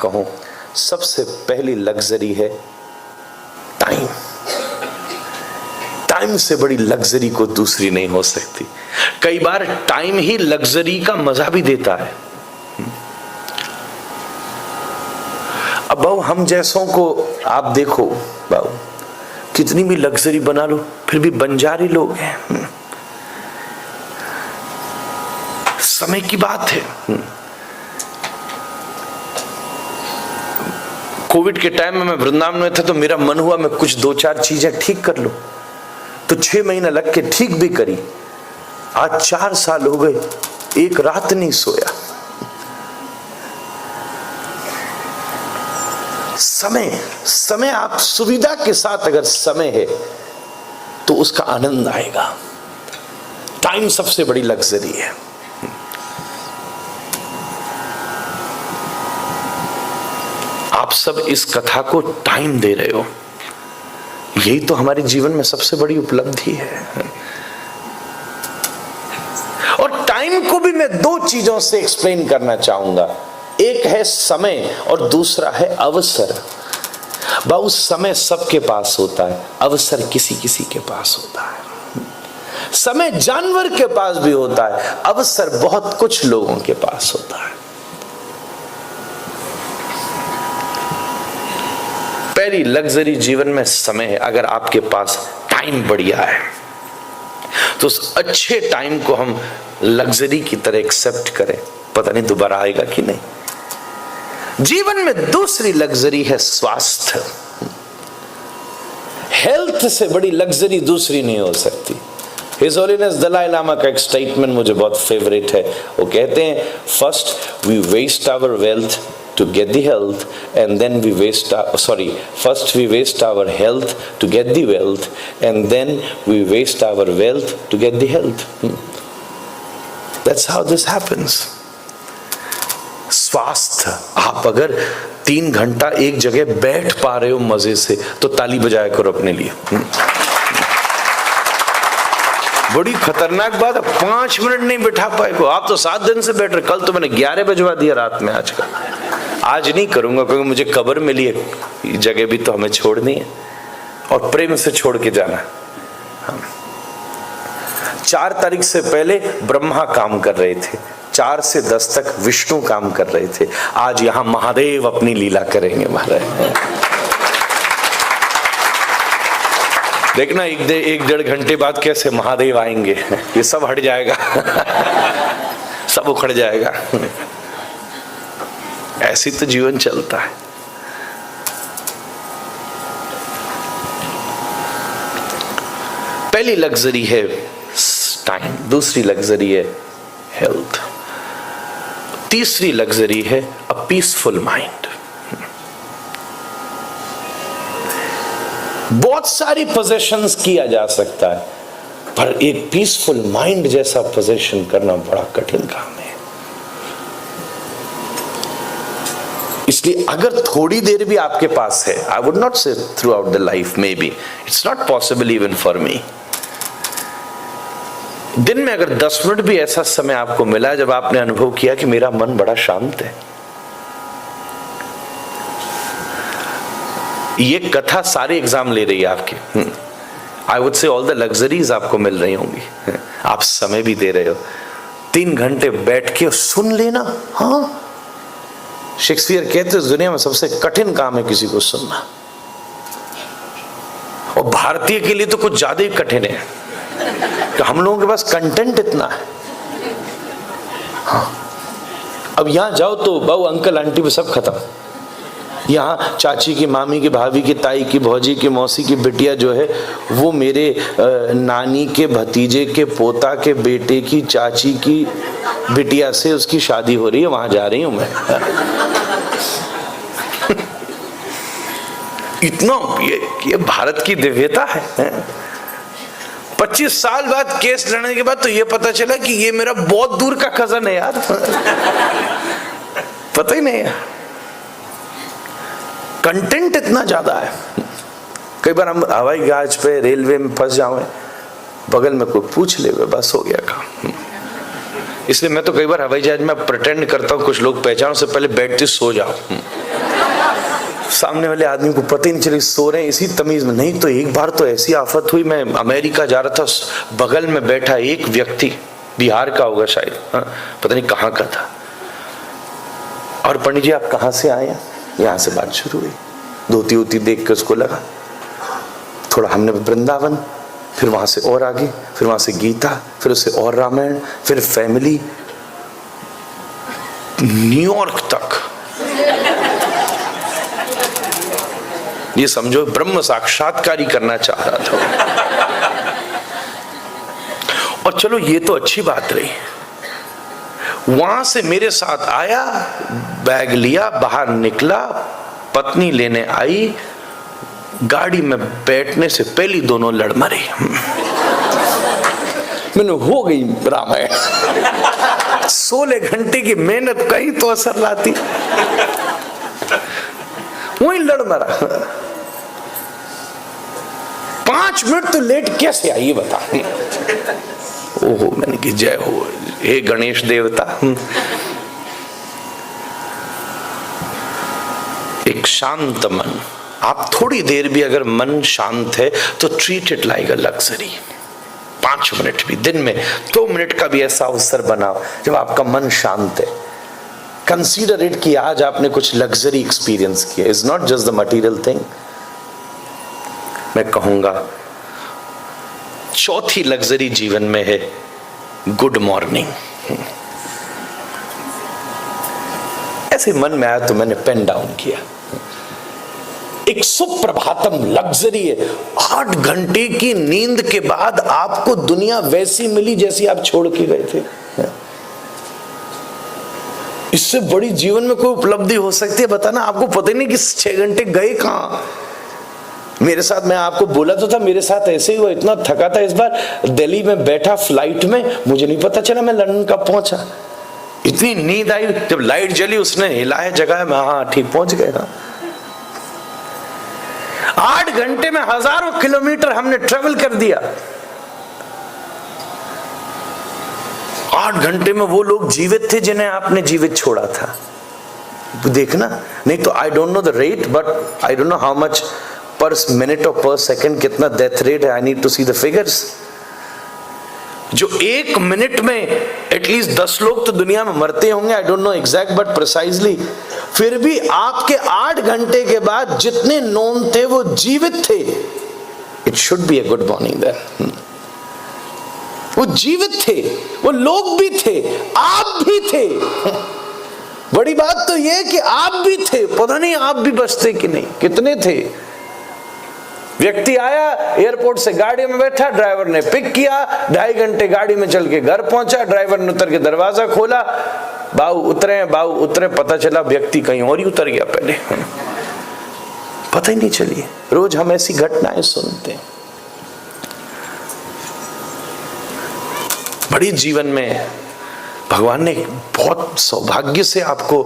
कहूं, सबसे पहली लग्जरी है टाइम। टाइम से बड़ी लग्जरी को दूसरी नहीं हो सकती। कई बार टाइम ही लग्जरी का मजा भी देता है। अब बाबू हम जैसों को आप देखो, बाबू कितनी भी लग्जरी बना लो फिर भी बंजारे लोग हैं। समय की बात है। कोविड के टाइम में मैं वृंदावन में था तो मेरा मन हुआ मैं कुछ 2-4 चीजें ठीक कर लूं, तो 6 महीना लग के ठीक भी करी। आज 4 साल हो गए, एक रात नहीं सोया। समय आप सुविधा के साथ अगर समय है तो उसका आनंद आएगा। टाइम सबसे बड़ी लग्जरी है। आप सब इस कथा को टाइम दे रहे हो, यही तो हमारे जीवन में सबसे बड़ी उपलब्धि है। और टाइम को भी मैं 2 चीजों से एक्सप्लेन करना चाहूंगा। एक है समय और दूसरा है अवसर। बाबू समय सबके पास होता है, अवसर किसी किसी के पास होता है। समय जानवर के पास भी होता है, अवसर बहुत कुछ लोगों के पास होता है। पहली लग्जरी जीवन में समय है। अगर आपके पास टाइम बढ़िया है तो उस अच्छे टाइम को हम लग्जरी की तरह एक्सेप्ट करें, पता नहीं दोबारा आएगा कि नहीं। जीवन में दूसरी लग्जरी है स्वास्थ्य। हेल्थ से बड़ी लग्जरी दूसरी नहीं हो सकती। हिज होलीनेस दलाई लामा का एक स्टेटमेंट मुझे बहुत फेवरेट है। वो कहते हैं, first we waste our wealth to get the health, and then we waste first we waste our health to get the wealth, and then we waste our wealth to get the health. That's how this happens. स्वास्थ्य, आप अगर 3 घंटा एक जगह बैठ पा रहे हो मजे से तो ताली बजाया करो अपने लिए। बड़ी खतरनाक बात है, 5 मिनट नहीं बैठा पाए को। आप तो 7 दिन से बैठ रहे। कल तो मैंने 11 बजवा दिया रात में। आज नहीं करूंगा क्योंकि मुझे कब्र मिली है, जगह भी तो हमें छोड़नी है और प्रेम से छोड़ के जाना। 4 तारीख से पहले ब्रह्मा काम कर रहे थे, 4 से 10 तक विष्णु काम कर रहे थे। आज यहां महादेव अपनी लीला करेंगे। महाराज देखना 1-1.5 घंटे बाद कैसे महादेव आएंगे। ये सब हट जाएगा, सब उखड़ जाएगा। ऐसी तो जीवन चलता है। पहली लग्जरी है टाइम, दूसरी लग्जरी है हेल्थ, तीसरी लग्जरी है अ पीसफुल माइंड। बहुत सारी पोजेशंस किया जा सकता है, पर एक पीसफुल माइंड जैसा पोजेशन करना बड़ा कठिन काम है। इसलिए अगर थोड़ी देर भी आपके पास है, आई वुड नॉट से through out the life, may be it's not possible even for me. दिन में अगर 10 मिनट भी ऐसा समय आपको मिला जब आपने अनुभव किया कि मेरा मन बड़ा शांत है। ये कथा सारे एग्जाम ले रही है आपके। I would say all the luxuries आपको मिल रही होंगी। आप समय भी दे रहे हो। 3 घंटे बैठ के सुन लेना। हाँ, शेक्सपियर कहते हैं दुनिया में सबसे कठिन काम है किसी को सुनना, और भारतीय के लिए तो कुछ ज्यादा ही कठिन है कि हम लोगों के पास कंटेंट इतना है। हाँ, अब यहां जाओ तो बाबू अंकल आंटी पे सब खत्म। यहाँ चाची की, मामी की, भाभी की, ताई की, भौजी की, मौसी की बिटिया जो है वो मेरे नानी के भतीजे के पोता के बेटे की चाची की बिटिया से उसकी शादी हो रही है, वहां जा रही हूं मैं। इतना ये भारत की दिव्यता है। 25 साल बाद केस लड़ने के बाद तो ये पता चला कि ये मेरा बहुत दूर का कजन है यार। पता ही नहीं है, कंटेंट इतना ज्यादा है। कई बार हम हवाई जहाज पे, रेलवे में फंस जाए, बगल में कोई पूछ ले, बस हो गया काम। इसलिए मैं तो कई बार हवाई जहाज में प्रिटेंड करता हूँ कुछ लोग पहचानो से पहले बैठते सो जाओ। सामने वाले आदमी को पता ही नहीं चली, सो रहे हैं इसी तमीज में। नहीं तो एक बार तो ऐसी आफत हुई, मैं अमेरिका जा रहा था, बगल में बैठा एक व्यक्ति, बिहार का होगा शायद, पता नहीं कहाँ का था, और पंडित जी आप कहाँ से आए हैं? यहाँ से बात शुरू हुई। धोती वोती देख के उसको लगा, थोड़ा हमने वृंदावन, फिर वहां से और आगे, फिर वहां से गीता, फिर उससे और रामायण, फिर फैमिली, न्यूयॉर्क तक। ये समझो ब्रह्म साक्षात्कार ही करना चाह रहा था। और चलो ये तो अच्छी बात रही, वहां से मेरे साथ आया, बैग लिया, बाहर निकला, पत्नी लेने आई, गाड़ी में बैठने से पहले दोनों लड़ मरे। मैंने हो गई रामायण। 16 घंटे की मेहनत कहीं तो असर लाती, वही लड़ मरा। 5 मिनट तो लेट कैसे आई बता। ओहो, मैंने कि जय हो हे गणेश देवता। एक शांत मन, आप थोड़ी देर भी अगर मन शांत है तो treat it like a luxury. 5 minute भी दिन में, 2 मिनट का भी ऐसा अवसर बनाओ जब आपका मन शांत है। कंसीडर इट कि आज आपने कुछ लग्जरी एक्सपीरियंस किया। Is not just the material thing. मैं कहूंगा चौथी लग्जरी जीवन में है गुड मॉर्निंग। ऐसे मन में आया तो मैंने पेन डाउन किया। एक सुप्रभातम लग्जरी है। 8 घंटे की नींद के बाद आपको दुनिया वैसी मिली जैसी आप छोड़ के गए थे। इससे बड़ी जीवन में कोई उपलब्धि हो सकती है बताना? आपको पता ही नहीं कि 6 घंटे गए कहां। मेरे साथ, मैं आपको बोला तो था, मेरे साथ ऐसे ही हुआ। इतना थका था इस बार, दिल्ली में बैठा फ्लाइट में, मुझे नहीं पता चला मैं लंदन कब पहुंचा। इतनी नींद आई, जब लाइट जली उसने हिलाया जगह में, हाँ ठीक पहुंच गए। 8 घंटे में हजारों किलोमीटर हमने ट्रेवल कर दिया। 8 घंटे में वो लोग जीवित थे जिन्हें आपने जीवित छोड़ा था। देखना, नहीं तो I don't know the rate, but I don't know how much per minute और पर सेकंड कितना डेथ रेट है। I need to see the figures. जो 1 मिनट में एटलीस्ट 10 लोग तो दुनिया में मरते होंगे। आई don't no exact but precisely. फिर भी आपके 8 घंटे के बाद जितने नोन थे वो जीवित थे। It should be a good morning there. वो जीवित थे, वो लोग भी थे, आप भी थे। बड़ी बात तो ये कि आप भी थे। पता नहीं आप भी बचते कि नहीं। कितने थे? व्यक्ति आया एयरपोर्ट से, गाड़ी में बैठा, ड्राइवर ने पिक किया, 2.5 घंटे गाड़ी में चल के घर पहुंचा। ड्राइवर ने उतर के दरवाजा खोला, बाबू उतरे, पता चला व्यक्ति कहीं और ही उतर गया पहले। पता ही नहीं चली। रोज हम ऐसी घटनाएं सुनते हैं। बड़ी जीवन में भगवान ने बहुत सौभाग्य से आपको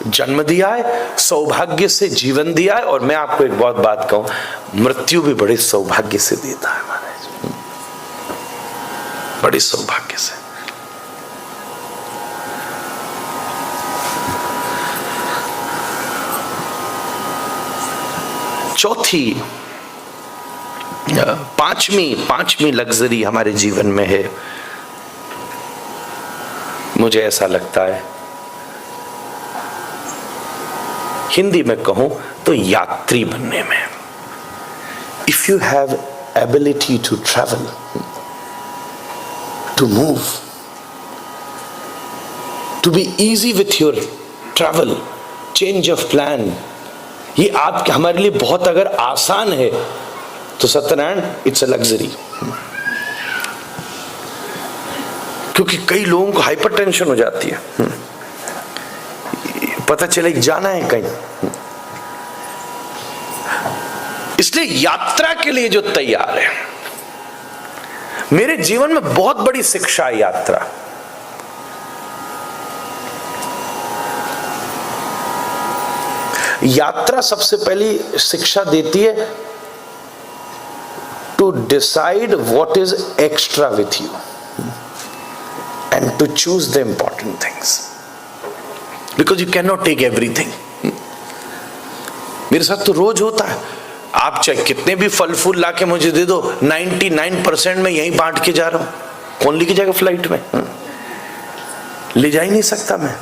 जन्म दिया है, सौभाग्य से जीवन दिया है। और मैं आपको एक बहुत बात कहूं, मृत्यु भी बड़े सौभाग्य से देता है महाराज, बड़े सौभाग्य से। चौथी, पांचवी लग्जरी हमारे जीवन में है, मुझे ऐसा लगता है, हिंदी में कहूं तो यात्री बनने में। If you have ability to travel, to move, to be easy with your travel, change of plan, ये आपके हमारे लिए बहुत अगर आसान है तो सत्यनारायण इट्स अ लग्जरी। क्योंकि कई लोगों को हाइपरटेंशन हो जाती है, पता चले जाना है कहीं, इसलिए यात्रा के लिए जो तैयार है। मेरे जीवन में बहुत बड़ी शिक्षा है यात्रा। यात्रा सबसे पहली शिक्षा देती है to decide what is extra with you and to choose the important things, because you cannot take everything. मेरे साथ तो रोज होता है। आप चाहे कितने भी फल फूल ला के मुझे दे दो, 99% में यहीं बांट के जा रहा हूं। कौन लेके जाएगा फ्लाइट में? ले जा ही नहीं सकता मैं।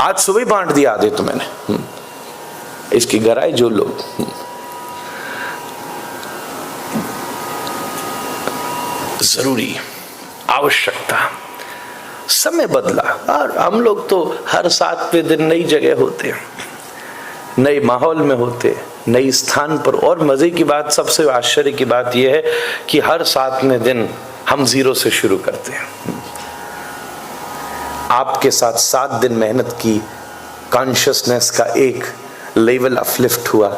आज सुबह ही बांट दिया आधे तो मैंने। इसकी गराई जो लोग, जरूरी, आवश्यकता, समय बदला। और हम लोग तो हर 7वें दिन नई जगह होते हैं, नए माहौल में होते, नई स्थान पर। और मजे की बात, सबसे आश्चर्य की बात यह है कि हर 7वें दिन हम 0 से शुरू करते हैं। आपके साथ 7 दिन मेहनत की, कॉन्शियसनेस का एक लेवल अपलिफ्ट हुआ,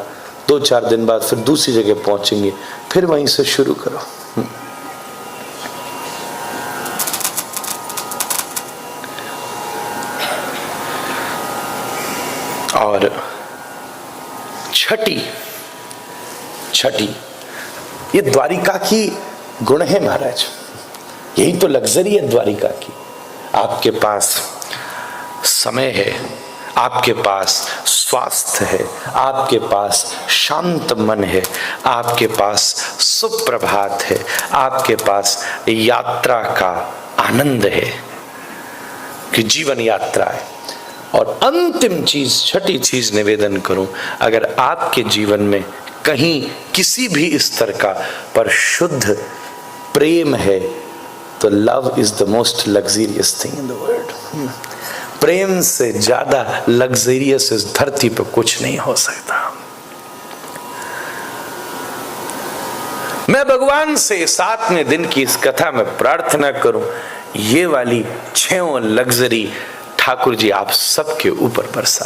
2-4 दिन बाद फिर दूसरी जगह पहुंचेंगे, फिर वहीं से शुरू करो। और छठी ये द्वारिका की गुण है महाराज। यही तो लग्जरी है द्वारिका की। आपके पास समय है, आपके पास स्वास्थ्य है, आपके पास शांत मन है, आपके पास सुप्रभात है, आपके पास यात्रा का आनंद है कि जीवन यात्रा है। और अंतिम चीज, छठी चीज निवेदन करूं, अगर आपके जीवन में कहीं किसी भी स्तर का पर शुद्ध प्रेम है तो love is the most luxurious thing in the world. प्रेम से ज्यादा लग्जरियस इस धरती पर कुछ नहीं हो सकता। मैं भगवान से 7वें दिन की इस कथा में प्रार्थना करूं, ये वाली 6 लग्जरी ठाकुर जी आप सबके ऊपर बरसा।